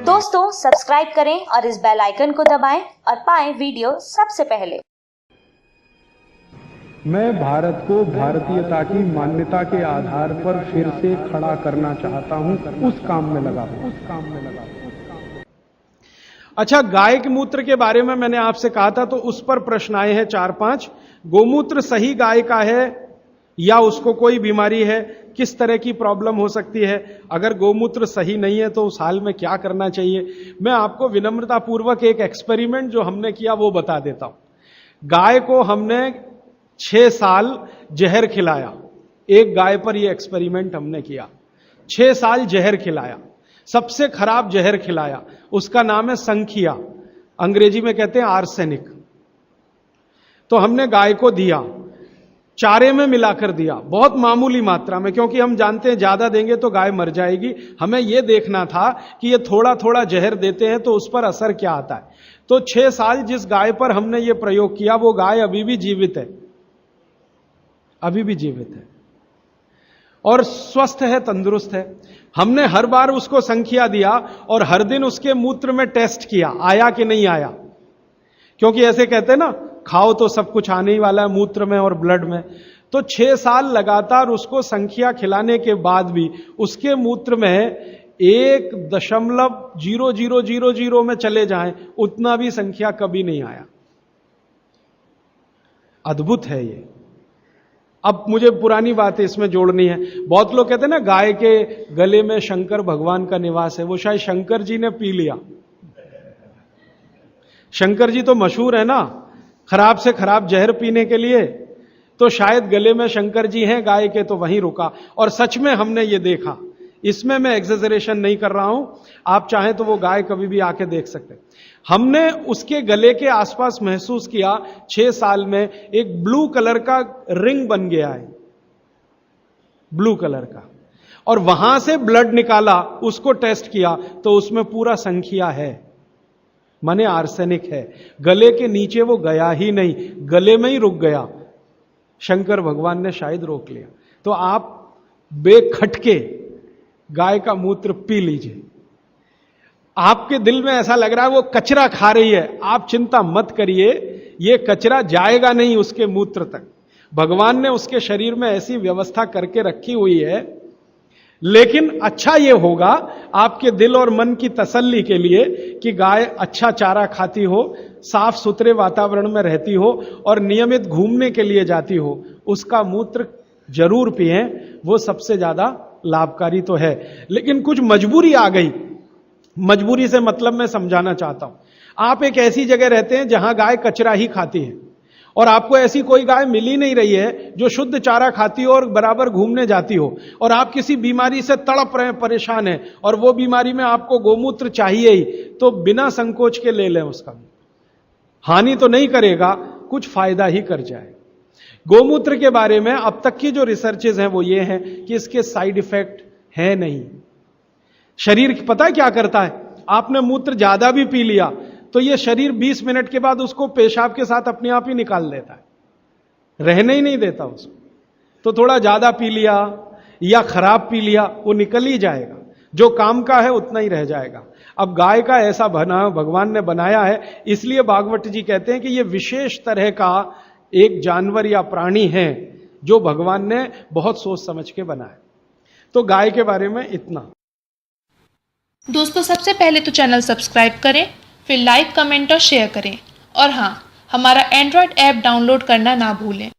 दोस्तों सब्सक्राइब करें और इस बेल आइकन को दबाएं और पाएं वीडियो सबसे पहले। मैं भारत को भारतीयता की मान्यता के आधार पर फिर से खड़ा करना चाहता हूं, उस काम में लगा हूं। अच्छा, गाय के मूत्र के बारे में मैंने आपसे कहा था, तो उस पर प्रश्न आए हैं 4-5। गोमूत्र सही गाय का है या उसको कोई बीमारी है, किस तरह की प्रॉब्लम हो सकती है, अगर गोमूत्र सही नहीं है तो उस हाल में क्या करना चाहिए। मैं आपको विनम्रता पूर्वक एक एक्सपेरिमेंट जो हमने किया वो बता देता हूं। गाय को हमने 6 साल जहर खिलाया। एक गाय पर यह एक्सपेरिमेंट हमने किया। 6 साल जहर खिलाया, सबसे खराब जहर खिलाया। उसका नाम है संखिया, अंग्रेजी में कहते हैं आर्सेनिक। तो हमने गाय को दिया, चारे में मिलाकर दिया, बहुत मामूली मात्रा में, क्योंकि हम जानते हैं ज्यादा देंगे तो गाय मर जाएगी। हमें यह देखना था कि ये थोड़ा थोड़ा जहर देते हैं तो उस पर असर क्या आता है। तो 6 साल जिस गाय पर हमने ये प्रयोग किया वो गाय अभी भी जीवित है, अभी भी जीवित है और स्वस्थ है, तंदुरुस्त है। हमने हर बार उसको संख्या दिया और हर दिन उसके मूत्र में टेस्ट किया, आया कि नहीं आया। क्योंकि ऐसे कहते हैं ना, खाओ तो सब कुछ आने ही वाला है मूत्र में और ब्लड में। तो 6 साल लगातार उसको संख्या खिलाने के बाद भी उसके मूत्र में 1.0000 में चले जाएं, उतना भी संख्या कभी नहीं आया। अद्भुत है ये। अब मुझे पुरानी बातें इसमें जोड़नी है। बहुत लोग कहते हैं ना, गाय के गले में शंकर भगवान का निवास है। वो शायद शंकर जी ने पी लिया। शंकर जी तो मशहूर है ना, खराब से खराब जहर पीने के लिए। तो शायद गले में शंकर जी हैं गाय के, तो वहीं रुका। और सच में हमने ये देखा, इसमें मैं एग्जेजरेशन नहीं कर रहा हूं। आप चाहें तो वो गाय कभी भी आके देख सकते हैं। हमने उसके गले के आसपास महसूस किया 6 साल में एक ब्लू कलर का रिंग बन गया है, ब्लू कलर का। और वहां से ब्लड निकाला, उसको टेस्ट किया तो उसमें पूरा संख्या है, माने आर्सेनिक है। गले के नीचे वो गया ही नहीं, गले में ही रुक गया। शंकर भगवान ने शायद रोक लिया। तो आप बेखटके गाय का मूत्र पी लीजिए। आपके दिल में ऐसा लग रहा है वो कचरा खा रही है, आप चिंता मत करिए, ये कचरा जाएगा नहीं उसके मूत्र तक। भगवान ने उसके शरीर में ऐसी व्यवस्था करके रखी हुई है। लेकिन अच्छा ये होगा आपके दिल और मन की तसल्ली के लिए कि गाय अच्छा चारा खाती हो, साफ सुथरे वातावरण में रहती हो और नियमित घूमने के लिए जाती हो, उसका मूत्र जरूर पिएं। वो सबसे ज्यादा लाभकारी तो है। लेकिन कुछ मजबूरी आ गई, मजबूरी से मतलब मैं समझाना चाहता हूं। आप एक ऐसी जगह रहते हैं जहां गाय कचरा ही खाती है और आपको ऐसी कोई गाय मिल ही नहीं रही है जो शुद्ध चारा खाती हो और बराबर घूमने जाती हो, और आप किसी बीमारी से तड़प रहे हैं, परेशान हैं, और वो बीमारी में आपको गोमूत्र चाहिए ही, तो बिना संकोच के ले लें। उसका हानि तो नहीं करेगा, कुछ फायदा ही कर जाए। गोमूत्र के बारे में अब तक की जो रिसर्चेज हैं वो ये हैं कि इसके साइड इफेक्ट है नहीं। शरीर पता है क्या करता है, आपने मूत्र ज्यादा भी पी लिया तो ये शरीर 20 मिनट के बाद उसको पेशाब के साथ अपने आप ही निकाल देता है, रहने ही नहीं देता उसको। तो थोड़ा ज्यादा पी लिया या खराब पी लिया, वो निकल ही जाएगा, जो काम का है उतना ही रह जाएगा। अब गाय का ऐसा बना भगवान ने बनाया है, इसलिए भागवत जी कहते हैं कि ये विशेष तरह का एक जानवर या प्राणी है जो भगवान ने बहुत सोच समझ के बनाया। तो गाय के बारे में इतना। दोस्तों सबसे पहले तो चैनल सब्सक्राइब करें, फिर लाइक, कमेंट और शेयर करें। और हाँ, हमारा एंड्रॉयड ऐप डाउनलोड करना ना भूलें।